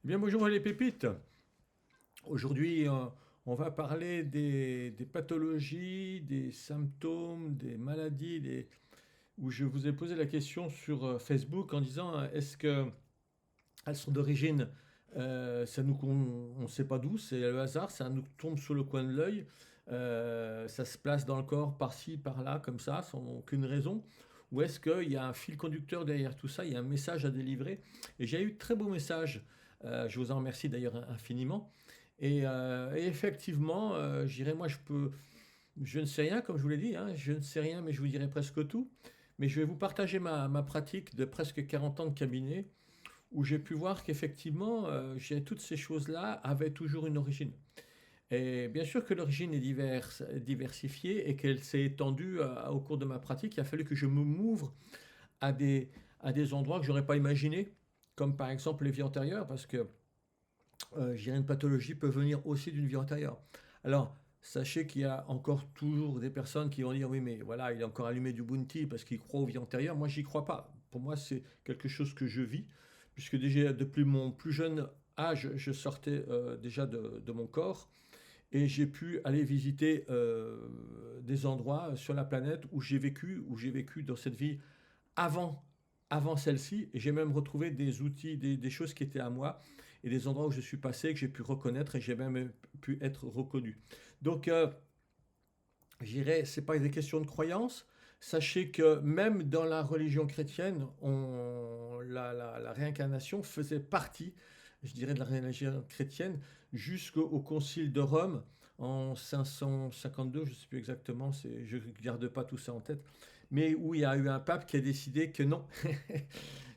Eh bien, bonjour les pépites. Aujourd'hui, on va parler des pathologies, des symptômes, des maladies, où je vous ai posé la question sur Facebook en disant est-ce que elles sont d'origine, on ne sait pas d'où, c'est le hasard, ça nous tombe sur le coin de l'œil, ça se place dans le corps par-ci, par-là, comme ça, sans aucune raison. Ou est-ce qu'il y a un fil conducteur derrière tout ça, il y a un message à délivrer? Et j'ai eu de très beaux messages, je vous en remercie d'ailleurs infiniment. Et effectivement, je dirais, je ne sais rien, comme je vous l'ai dit, hein, je ne sais rien, mais je vous dirai presque tout. Mais je vais vous partager ma pratique de presque 40 ans de cabinet où j'ai pu voir qu'effectivement, toutes ces choses-là avaient toujours une origine. Et bien sûr que l'origine est diversifiée et qu'elle s'est étendue au cours de ma pratique. Il a fallu que je me m'ouvre à à des endroits que je n'aurais pas imaginés, comme par exemple les vies antérieures, parce que une pathologie peut venir aussi d'une vie antérieure. Alors, sachez qu'il y a encore toujours des personnes qui vont dire oui, mais voilà, il est encore allumé du bounty parce qu'il croit aux vies antérieures. Moi, j'y crois pas. Pour moi, c'est quelque chose que je vis, puisque déjà depuis mon plus jeune âge, je sortais déjà de mon corps et j'ai pu aller visiter des endroits sur la planète où j'ai vécu dans cette vie avant, avant celle-ci, et j'ai même retrouvé des outils, des choses qui étaient à moi, et des endroits où je suis passé, que j'ai pu reconnaître, et j'ai même pu être reconnu. Donc, j'irais, c'est pas des questions de croyance. Sachez que même dans la religion chrétienne, la réincarnation faisait partie, je dirais, de la religion chrétienne jusqu'au concile de Rome en 552, je ne sais plus exactement, je ne garde pas tout ça en tête, mais où il y a eu un pape qui a décidé que non,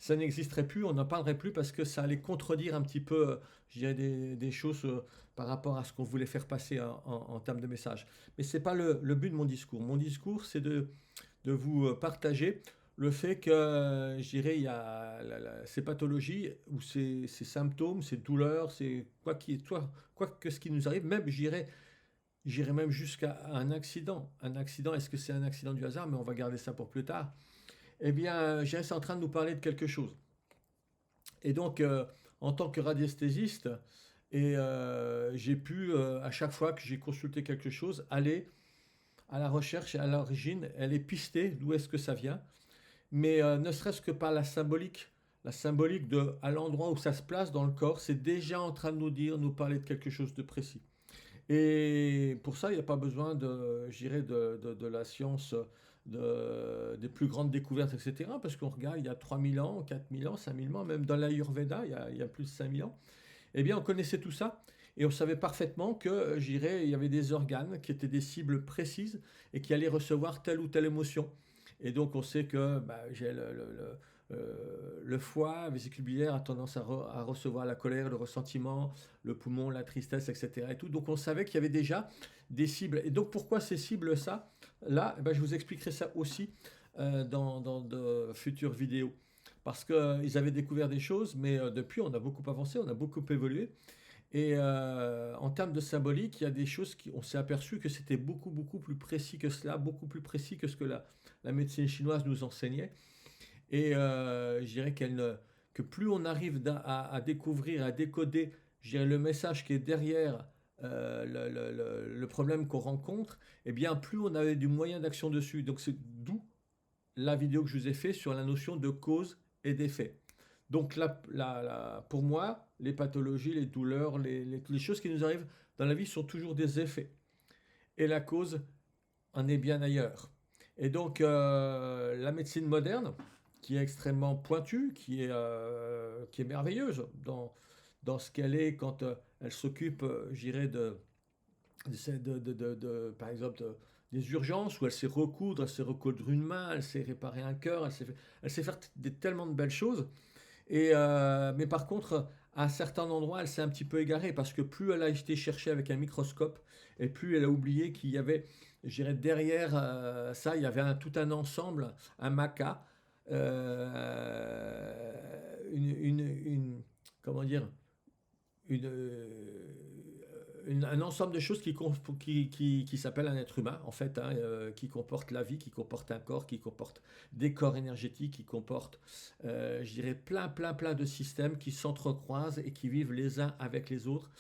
ça n'existerait plus, on n'en parlerait plus parce que ça allait contredire un petit peu, je dirais, des choses par rapport à ce qu'on voulait faire passer en termes de message. Mais ce n'est pas le but de mon discours. Mon discours, c'est de vous partager le fait que, je dirais, il y a ces pathologies ou ces symptômes, ces douleurs, quoi que ce qui nous arrive, même, j'irais même jusqu'à un accident. Un accident, est-ce que c'est un accident du hasard? Mais on va garder ça pour plus tard. Eh bien, je c'est en train de nous parler de quelque chose. Et donc, en tant que radiesthésiste, j'ai pu, à chaque fois que j'ai consulté quelque chose, aller à la recherche et à l'origine, elle est pistée, d'où est-ce que ça vient. Mais ne serait-ce que par la symbolique de à l'endroit où ça se place dans le corps, c'est déjà en train de nous dire, nous parler de quelque chose de précis. Et pour ça, il n'y a pas besoin de la science, des plus grandes découvertes, etc. Parce qu'on regarde, il y a 3000 ans, 4000 ans, 5000 ans, même dans l'Ayurveda, il y a plus de 5000 ans. Eh bien, on connaissait tout ça et on savait parfaitement que, il y avait des organes qui étaient des cibles précises et qui allaient recevoir telle ou telle émotion. Et donc, on sait que bah, le foie, la vésicule biliaire a tendance à recevoir la colère, le ressentiment, le poumon, la tristesse, etc. Et tout. Donc, on savait qu'il y avait déjà des cibles. Et donc, pourquoi ces cibles-là? Là, eh ben, je vous expliquerai ça aussi dans de futures vidéos. Parce qu'ils avaient découvert des choses, mais depuis, on a beaucoup avancé, on a beaucoup évolué. Et en termes de symbolique, il y a des choses qui, on s'est aperçu que c'était beaucoup, beaucoup plus précis que cela, beaucoup plus précis que ce que la médecine chinoise nous enseignait. Et je dirais que plus on arrive à découvrir, à décoder, je dirais, le message qui est derrière le problème qu'on rencontre, eh bien, plus on avait du moyen d'action dessus. Donc, c'est d'où la vidéo que je vous ai fait sur la notion de cause et d'effet. Donc pour moi, les pathologies, les douleurs, les choses qui nous arrivent dans la vie sont toujours des effets. Et la cause en est bien ailleurs. Et donc la médecine moderne, qui est extrêmement pointue, qui est merveilleuse dans ce qu'elle est quand elle s'occupe, j'irais, par exemple, des urgences où elle sait recoudre une main, elle sait réparer un cœur, elle sait faire tellement de belles choses. Mais par contre, à certains endroits, elle s'est un petit peu égarée parce que plus elle a été cherchée avec un microscope et plus elle a oublié qu'il y avait, je dirais, derrière ça, il y avait tout un ensemble, un maca, une, comment dire, une, un ensemble de choses qui s'appelle un être humain, en fait, hein, qui comporte la vie, qui comporte un corps, qui comporte des corps énergétiques, qui comporte, je dirais, plein de systèmes qui s'entrecroisent et qui vivent les uns avec les autres.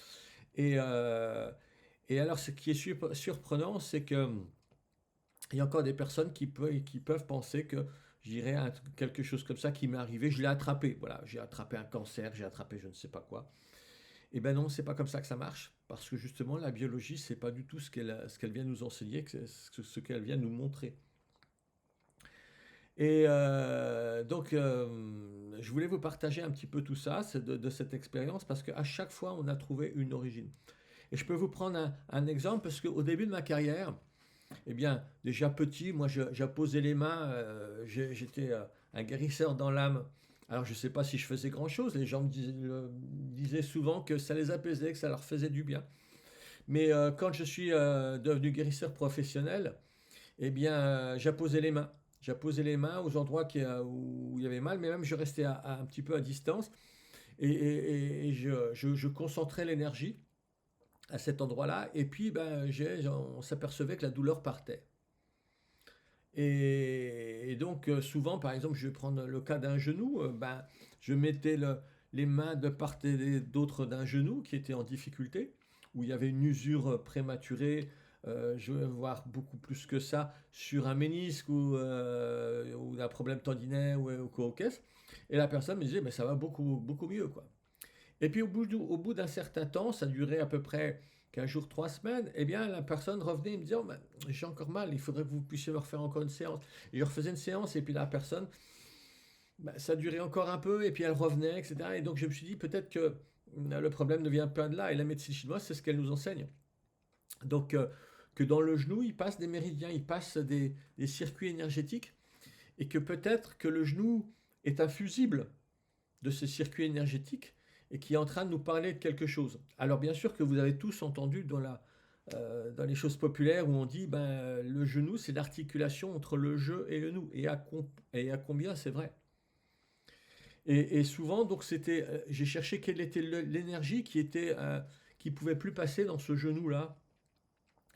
Et, euh, et alors, ce qui est surprenant, c'est que il y a encore des personnes qui peuvent penser que, je dirais, quelque chose comme ça qui m'est arrivé, je l'ai attrapé. Voilà, j'ai attrapé un cancer, j'ai attrapé je ne sais pas quoi. Eh ben non, c'est pas comme ça que ça marche, parce que justement la biologie, c'est pas du tout ce qu'elle vient nous enseigner, ce qu'elle vient nous montrer. Et donc, je voulais vous partager un petit peu tout ça, de cette expérience, parce qu'à chaque fois, on a trouvé une origine. Et je peux vous prendre un exemple, parce qu'au début de ma carrière, eh bien, déjà petit, moi, j'apposais les mains, j'étais un guérisseur dans l'âme. Alors, je ne sais pas si je faisais grand-chose, les gens disaient souvent que ça les apaisait, que ça leur faisait du bien. Mais quand je suis devenu guérisseur professionnel, eh bien, j'apposais les mains. J'apposais les mains aux endroits où il y avait mal, mais même je restais un petit peu à distance et je concentrais l'énergie à cet endroit-là. Et puis, ben, on s'apercevait que la douleur partait. Et donc, souvent, par exemple, je vais prendre le cas d'un genou, ben, je mettais les mains de part et d'autre d'un genou qui était en difficulté, où il y avait une usure prématurée, je vais voir beaucoup plus que ça, sur un ménisque ou un problème tendinaire ou quoi au caisse. Et la personne me disait, mais ça va beaucoup mieux, quoi. Et puis au bout d'un certain temps, ça durait à peu près 15 jours, 3 semaines, eh bien la personne revenait et me disait, oh, ben, j'ai encore mal, il faudrait que vous puissiez me refaire encore une séance. Et je refaisais une séance et puis la personne, ben, ça durait encore un peu et puis elle revenait, etc. Et donc je me suis dit, peut-être que le problème ne vient pas de là. Et la médecine chinoise, c'est ce qu'elle nous enseigne. Donc que dans le genou, il passe des méridiens, il passe des circuits énergétiques et que peut-être que le genou est un fusible de ce circuit énergétique et qui est en train de nous parler de quelque chose. Alors bien sûr que vous avez tous entendu dans les choses populaires où on dit ben, le genou c'est l'articulation entre le je et le nous. Et à combien c'est vrai. Et souvent donc j'ai cherché quelle était l'énergie qui pouvait plus passer dans ce genou là.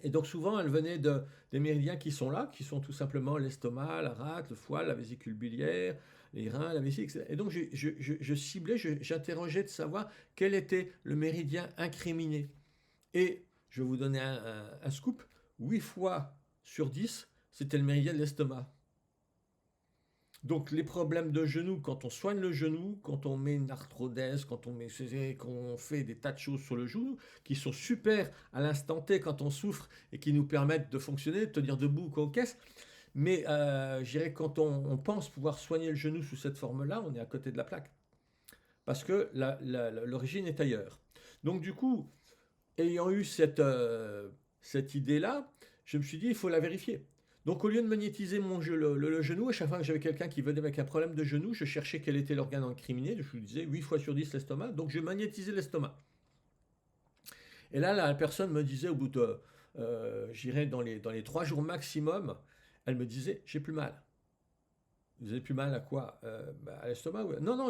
Et donc souvent elle venait des méridiens qui sont là, qui sont tout simplement l'estomac, la rate, le foie, la vésicule biliaire, les reins, la vessie, etc. Et donc je ciblais, j'interrogeais de savoir quel était le méridien incriminé. Et je vais vous donner un scoop, 8 fois sur 10, c'était le méridien de l'estomac. Donc les problèmes de genoux, quand on soigne le genou, quand on met une arthrodèse, qu'on fait des tas de choses sur le genou, qui sont super à l'instant T quand on souffre et qui nous permettent de fonctionner, de tenir debout ou caisse. Mais je dirais quand on pense pouvoir soigner le genou sous cette forme-là, on est à côté de la plaque. Parce que l'origine est ailleurs. Donc du coup, ayant eu cette idée-là, je me suis dit, il faut la vérifier. Donc au lieu de magnétiser le genou, à chaque fois que j'avais quelqu'un qui venait avec un problème de genou, je cherchais quel était l'organe incriminé, je lui disais 8 fois sur 10 l'estomac, donc je magnétisais l'estomac. Et là, la personne me disait au bout de, j'irais dans les 3 jours maximum, elle me disait, j'ai plus mal. Vous avez plus mal à quoi? Bah, à l'estomac? Ouais. Non, non,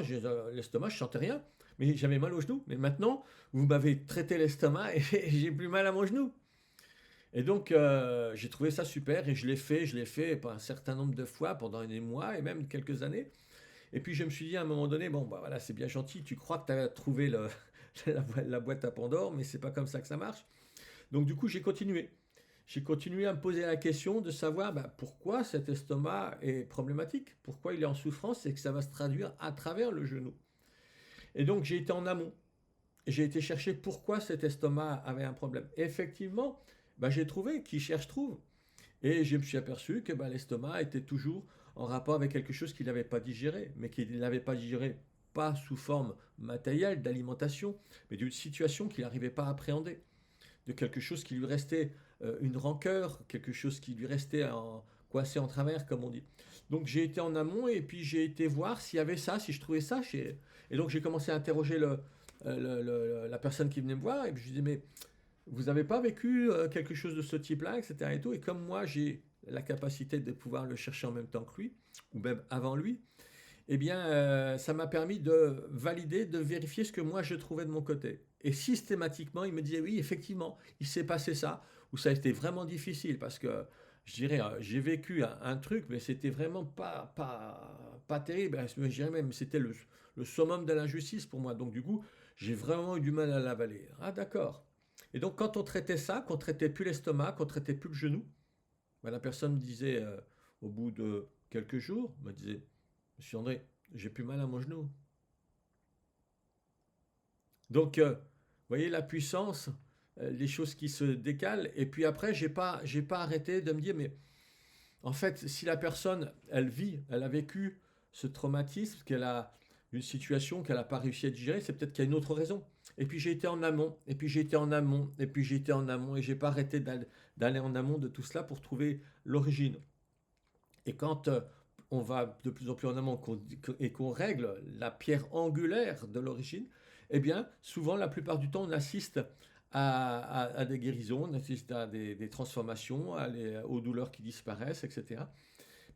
l'estomac, je sentais rien, mais j'avais mal au genou. Mais maintenant, vous m'avez traité l'estomac et j'ai plus mal à mon genou. Et donc, j'ai trouvé ça super et je l'ai fait un certain nombre de fois pendant des mois et même quelques années. Et puis, je me suis dit à un moment donné, bon, bah voilà, c'est bien gentil, tu crois que tu as trouvé la boîte à Pandore, mais c'est pas comme ça que ça marche. Donc, du coup, j'ai continué. J'ai continué à me poser la question de savoir bah, pourquoi cet estomac est problématique, pourquoi il est en souffrance et que ça va se traduire à travers le genou. Et donc, j'ai été en amont. J'ai été chercher pourquoi cet estomac avait un problème. Et effectivement, bah, j'ai trouvé, qui cherche trouve. Et je me suis aperçu que bah, l'estomac était toujours en rapport avec quelque chose qu'il n'avait pas digéré, mais qu'il n'avait pas digéré pas sous forme matérielle d'alimentation, mais d'une situation qu'il n'arrivait pas à appréhender, de quelque chose qui lui restait une rancœur, quelque chose qui lui restait coincé en travers, comme on dit. Donc j'ai été en amont et puis j'ai été voir s'il y avait ça, si je trouvais ça. Et donc j'ai commencé à interroger la personne qui venait me voir et puis je lui disais mais vous n'avez pas vécu quelque chose de ce type-là, etc. Et tout. Et comme moi, j'ai la capacité de pouvoir le chercher en même temps que lui, ou même avant lui, eh bien, ça m'a permis de valider, de vérifier ce que moi je trouvais de mon côté. Et systématiquement, il me disait, oui, effectivement, il s'est passé ça, ou ça a été vraiment difficile, parce que, je dirais, j'ai vécu un truc, mais c'était vraiment pas terrible. Je dirais même, c'était le summum de l'injustice pour moi. Donc, du coup, j'ai vraiment eu du mal à l'avaler. Ah, d'accord. Et donc, quand on traitait ça, qu'on traitait plus l'estomac, qu'on traitait plus le genou, ben, la personne me disait, au bout de quelques jours, me disait, Monsieur André, j'ai plus mal à mon genou. Donc, vous voyez la puissance, les choses qui se décalent. Et puis après, j'ai pas arrêté de me dire, mais en fait, si la personne, elle a vécu ce traumatisme, qu'elle a une situation qu'elle n'a pas réussi à digérer, c'est peut-être qu'il y a une autre raison. Et puis j'ai été en amont, et puis j'ai été en amont, et puis j'ai été en amont, et j'ai pas arrêté d'aller en amont de tout cela pour trouver l'origine. Et quand on va de plus en plus en amont et qu'on règle la pierre angulaire de l'origine, eh bien, souvent, la plupart du temps, on assiste à des guérisons, on assiste à des transformations, aux douleurs qui disparaissent, etc.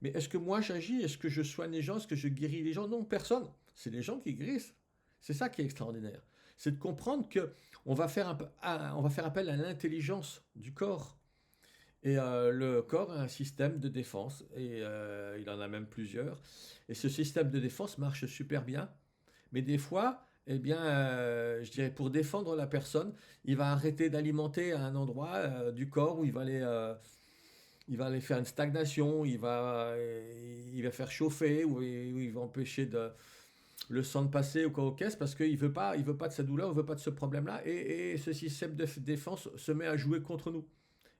Mais est-ce que moi j'agis? Est-ce que je soigne les gens? Est-ce que je guéris les gens? Non, personne. C'est les gens qui guérissent. C'est ça qui est extraordinaire. C'est de comprendre que on va faire appel à l'intelligence du corps. Et le corps a un système de défense, et il en a même plusieurs. Et ce système de défense marche super bien, mais des fois, eh bien, je dirais pour défendre la personne, il va arrêter d'alimenter à un endroit du corps où il va aller faire une stagnation, il va faire chauffer, ou il va empêcher le sang de passer ou quoi aux caisses parce qu'il veut pas de cette douleur, il veut pas de ce problème-là, et ce système de défense se met à jouer contre nous.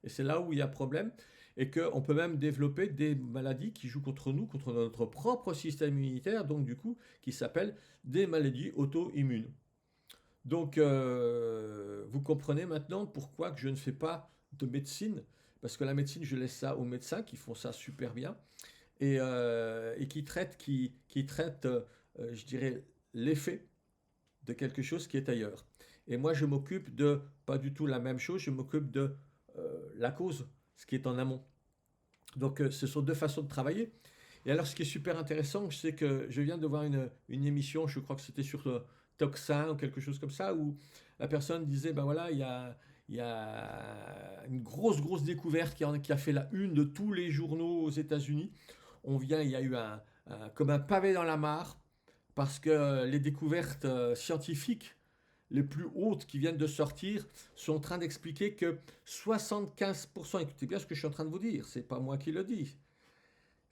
Et c'est là où il y a problème, et qu'on peut même développer des maladies qui jouent contre nous, contre notre propre système immunitaire, donc du coup, qui s'appellent des maladies auto-immunes. Donc, vous comprenez maintenant pourquoi que je ne fais pas de médecine, parce que la médecine, je laisse ça aux médecins qui font ça super bien, et qui traitent je dirais, l'effet de quelque chose qui est ailleurs. Et moi, je m'occupe de pas du tout la même chose, je m'occupe de la cause, ce qui est en amont. Donc, ce sont deux façons de travailler. Et alors, ce qui est super intéressant, c'est que je viens de voir une émission, je crois que c'était sur Toxin ou quelque chose comme ça, où la personne disait, ben voilà, il y a une grosse découverte qui a fait la une de tous les journaux aux États-Unis. Il y a eu comme un pavé dans la mare, parce que les découvertes scientifiques les plus hautes qui viennent de sortir sont en train d'expliquer que 75%, écoutez bien ce que je suis en train de vous dire, c'est pas moi qui le dis,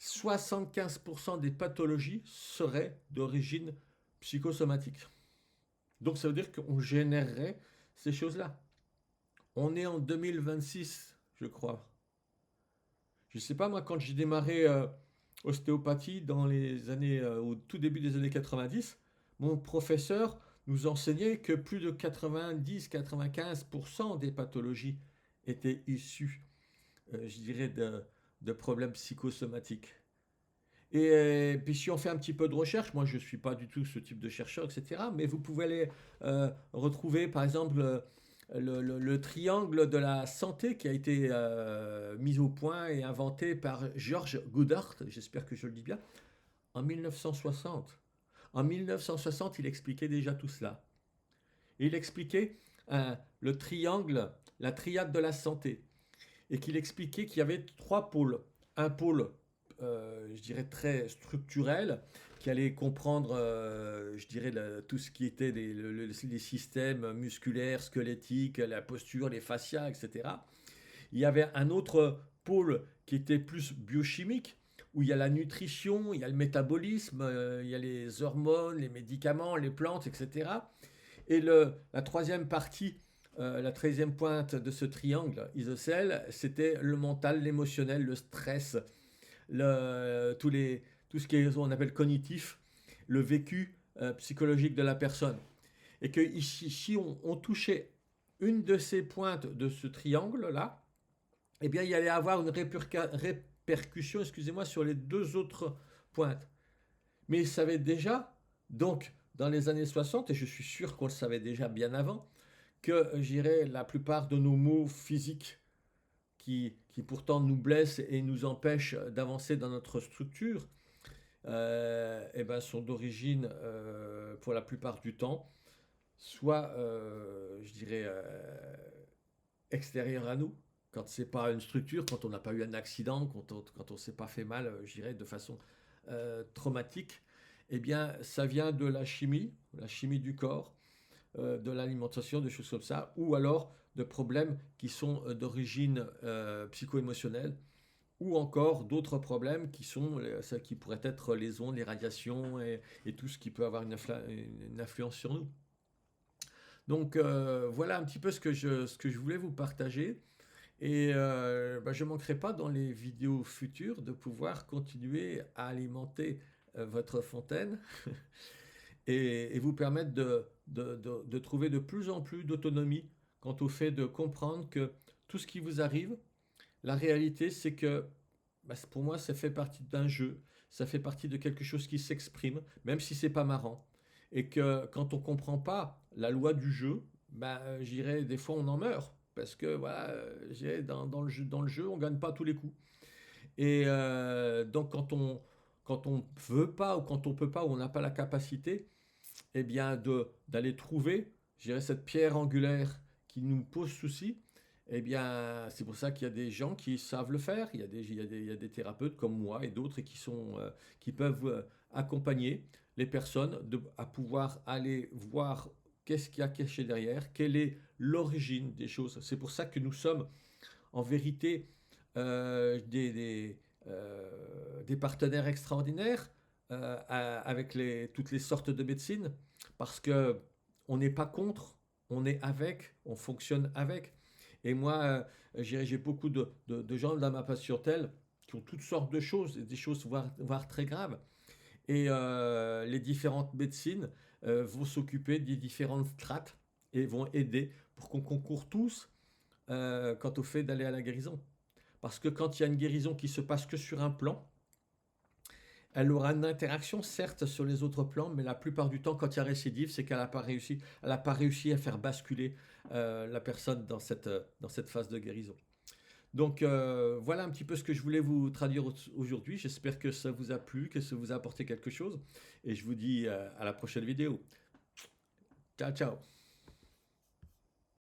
75% des pathologies seraient d'origine psychosomatique. Donc ça veut dire qu'on générerait ces choses-là. On est en 2026, je crois. Je ne sais pas, moi, quand j'ai démarré ostéopathie dans les années, au tout début des années 90, mon professeur nous enseignait que plus de 90-95% des pathologies étaient issues, je dirais, de problèmes psychosomatiques. Et puis si on fait un petit peu de recherche, moi je ne suis pas du tout ce type de chercheur, etc. Mais vous pouvez aller retrouver par exemple le triangle de la santé qui a été mis au point et inventé par George Goodhart, j'espère que je le dis bien, en 1960. En 1960, il expliquait déjà tout cela. Il expliquait le triangle, la triade de la santé, et qu'il expliquait qu'il y avait trois pôles. Un pôle, je dirais, très structurel, qui allait comprendre, je dirais, tout ce qui était les systèmes musculaires, squelettiques, la posture, les fascias, etc. Il y avait un autre pôle qui était plus biochimique, où il y a la nutrition, il y a le métabolisme, il y a les hormones, les médicaments, les plantes, etc. Et la troisième partie, la 13e pointe de ce triangle isocèle, c'était le mental, l'émotionnel, le stress, tout ce qu'on appelle cognitif, le vécu psychologique de la personne. Et que ici, si on touchait une de ces pointes de ce triangle-là, eh bien, il y allait avoir une répercussion, excusez-moi, sur les deux autres pointes. Mais il savait déjà, donc, dans les années 60, et je suis sûr qu'on le savait déjà bien avant, que, j'irais, la plupart de nos maux physiques qui pourtant nous blessent et nous empêchent d'avancer dans notre structure, eh ben, sont d'origine, pour la plupart du temps, soit, je dirais, extérieure à nous, quand c'est pas une structure, quand on n'a pas eu un accident, quand on s'est pas fait mal, je dirais, de façon traumatique, eh bien, ça vient de la chimie du corps, de l'alimentation, des choses comme ça, ou alors de problèmes qui sont d'origine psycho-émotionnelle, ou encore d'autres problèmes qui sont, ça qui pourraient être les ondes, les radiations et tout ce qui peut avoir une influence sur nous. Donc voilà un petit peu ce que je voulais vous partager. Et bah, je ne manquerai pas dans les vidéos futures de pouvoir continuer à alimenter votre fontaine et vous permettre de trouver de plus en plus d'autonomie quant au fait de comprendre que tout ce qui vous arrive, la réalité c'est que bah, pour moi ça fait partie d'un jeu, ça fait partie de quelque chose qui s'exprime, même si c'est pas marrant. Et que quand on ne comprend pas la loi du jeu, bah, j'irais des fois on en meurt. Parce que voilà, dans le jeu, on ne gagne pas tous les coups. Et donc quand on veut pas ou quand on peut pas ou on n'a pas la capacité, eh bien d'aller trouver, je dirais, cette pierre angulaire qui nous pose souci, eh bien c'est pour ça qu'il y a des gens qui savent le faire. Il y a des thérapeutes comme moi et d'autres qui peuvent accompagner les personnes à pouvoir aller voir qu'est-ce qu'il y a caché derrière, quelle est l'origine des choses. C'est pour ça que nous sommes en vérité des partenaires extraordinaires avec toutes les sortes de médecine, parce que on n'est pas contre, on est avec, on fonctionne avec. Et moi, j'ai beaucoup de gens dans ma patientèle qui ont toutes sortes de choses, des choses voire très graves. Et les différentes médecines vont s'occuper des différentes strates et vont aider pour qu'on concourt tous quant au fait d'aller à la guérison. Parce que quand il y a une guérison qui se passe que sur un plan, elle aura une interaction certes sur les autres plans, mais la plupart du temps, quand il y a récidive, c'est qu'elle n'a pas réussi, elle n'a pas réussi à faire basculer la personne dans cette phase de guérison. Donc voilà un petit peu ce que je voulais vous traduire aujourd'hui. J'espère que ça vous a plu, que ça vous a apporté quelque chose. Et je vous dis à la prochaine vidéo. Ciao, ciao.